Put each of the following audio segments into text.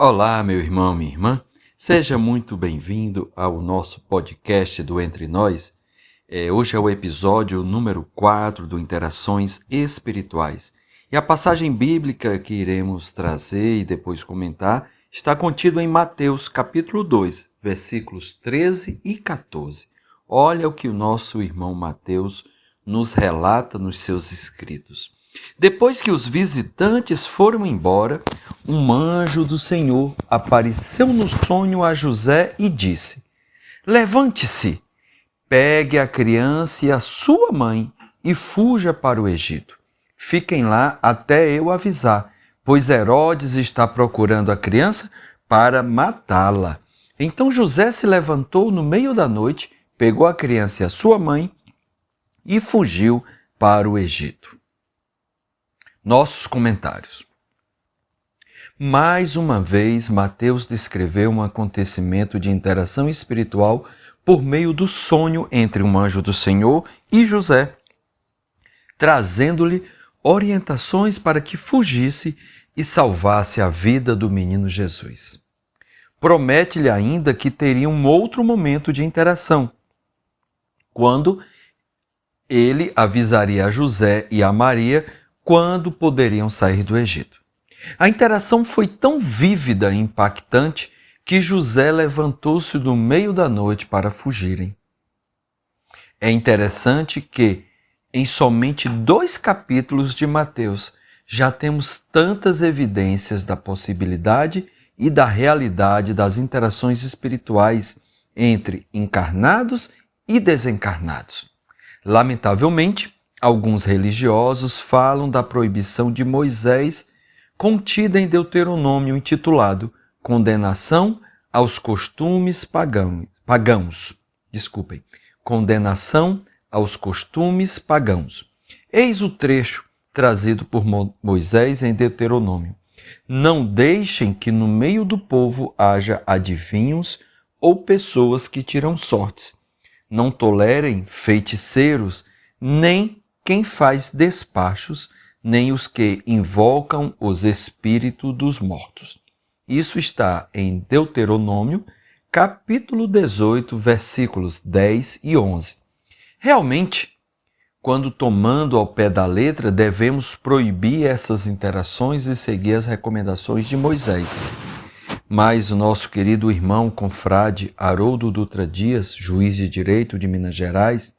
Olá, meu irmão, minha irmã. Seja muito bem-vindo ao nosso podcast do Entre Nós. Hoje é o episódio número 4 do Interações Espirituais. E a passagem bíblica que iremos trazer e depois comentar está contida em Mateus capítulo 2, versículos 13 e 14. Olha o que o nosso irmão Mateus nos relata nos seus escritos. Depois que os visitantes foram embora, um anjo do Senhor apareceu no sonho a José e disse: Levante-se, pegue a criança e a sua mãe e fuja para o Egito. Fiquem lá até eu avisar, pois Herodes está procurando a criança para matá-la. Então José se levantou no meio da noite, pegou a criança e a sua mãe e fugiu para o Egito. Nossos comentários. Mais uma vez, Mateus descreveu um acontecimento de interação espiritual por meio do sonho entre um anjo do Senhor e José, trazendo-lhe orientações para que fugisse e salvasse a vida do menino Jesus. Promete-lhe ainda que teria um outro momento de interação, quando ele avisaria a José e a Maria quando poderiam sair do Egito. A interação foi tão vívida e impactante que José levantou-se do meio da noite para fugirem. É interessante que, em somente 2 capítulos de Mateus, já temos tantas evidências da possibilidade e da realidade das interações espirituais entre encarnados e desencarnados. Lamentavelmente, alguns religiosos falam da proibição de Moisés contida em Deuteronômio intitulado Condenação aos costumes pagãos. Condenação aos costumes pagãos. Eis o trecho trazido por Moisés em Deuteronômio. Não deixem que no meio do povo haja adivinhos ou pessoas que tiram sortes. Não tolerem feiticeiros, nem quem faz despachos, nem os que invocam os espíritos dos mortos. Isso está em Deuteronômio, capítulo 18, versículos 10 e 11. Realmente, quando tomando ao pé da letra, devemos proibir essas interações e seguir as recomendações de Moisés. Mas o nosso querido irmão confrade Haroldo Dutra Dias, juiz de direito de Minas Gerais,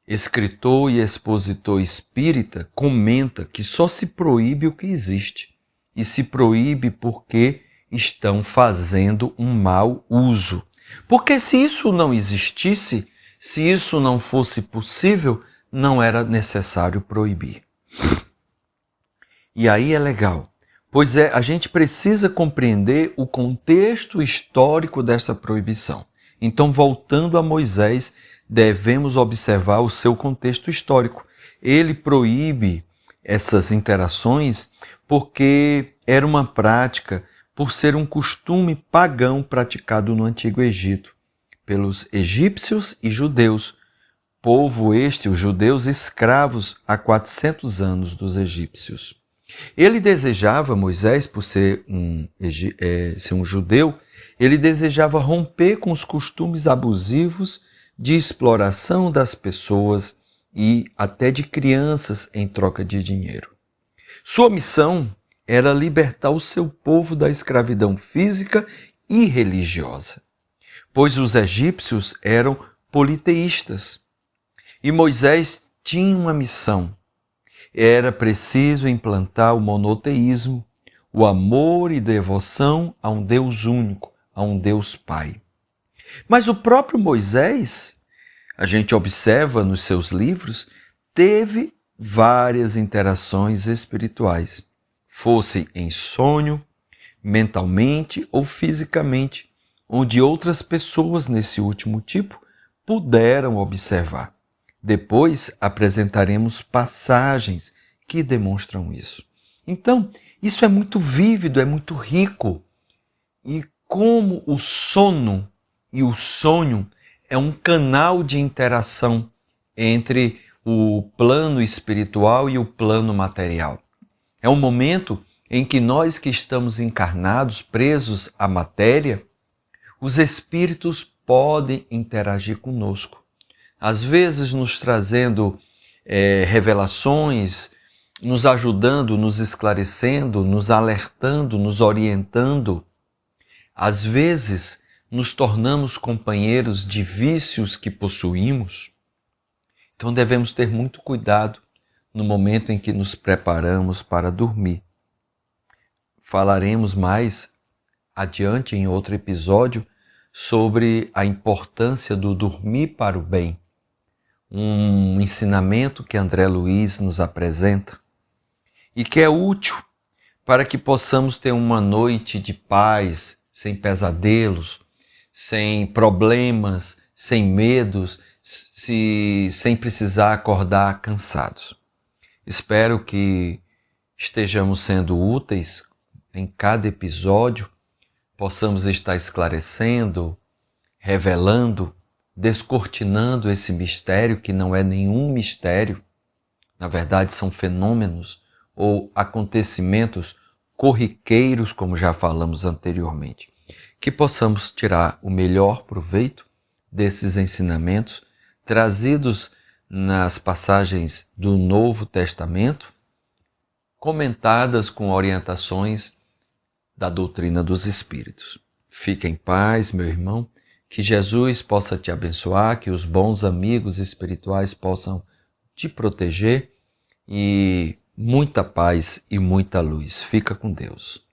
escritor e expositor espírita, comenta que só se proíbe o que existe, e se proíbe porque estão fazendo um mau uso. Porque se isso não existisse, se isso não fosse possível, não era necessário proibir. E aí é legal, pois a gente precisa compreender o contexto histórico dessa proibição. Então, voltando a Moisés, devemos observar o seu contexto histórico. Ele proíbe essas interações porque era uma prática, por ser um costume pagão praticado no Antigo Egito, pelos egípcios e judeus, povo este, os judeus, escravos há 400 anos dos egípcios. Ele desejava, Moisés, por ser um judeu, ele desejava romper com os costumes abusivos de exploração das pessoas e até de crianças em troca de dinheiro. Sua missão era libertar o seu povo da escravidão física e religiosa, pois os egípcios eram politeístas. E Moisés tinha uma missão. Era preciso implantar o monoteísmo, o amor e devoção a um Deus único, a um Deus Pai. Mas o próprio Moisés, a gente observa nos seus livros, teve várias interações espirituais, fosse em sonho, mentalmente ou fisicamente, onde outras pessoas nesse último tipo puderam observar. Depois apresentaremos passagens que demonstram isso. Então, isso é muito vívido, é muito rico. E como o sono e o sonho é um canal de interação entre o plano espiritual e o plano material. É um momento em que nós que estamos encarnados, presos à matéria, os espíritos podem interagir conosco. Às vezes nos trazendo revelações, nos ajudando, nos esclarecendo, nos alertando, nos orientando. Às vezes nos tornamos companheiros de vícios que possuímos. Então devemos ter muito cuidado no momento em que nos preparamos para dormir. Falaremos mais adiante em outro episódio sobre a importância do dormir para o bem, um ensinamento que André Luiz nos apresenta e que é útil para que possamos ter uma noite de paz, sem pesadelos, sem problemas, sem medos, sem precisar acordar cansados. Espero que estejamos sendo úteis em cada episódio, possamos estar esclarecendo, revelando, descortinando esse mistério que não é nenhum mistério, na verdade são fenômenos ou acontecimentos corriqueiros, como já falamos anteriormente. Que possamos tirar o melhor proveito desses ensinamentos trazidos nas passagens do Novo Testamento, comentadas com orientações da doutrina dos Espíritos. Fique em paz, meu irmão, que Jesus possa te abençoar, que os bons amigos espirituais possam te proteger e muita paz e muita luz. Fica com Deus.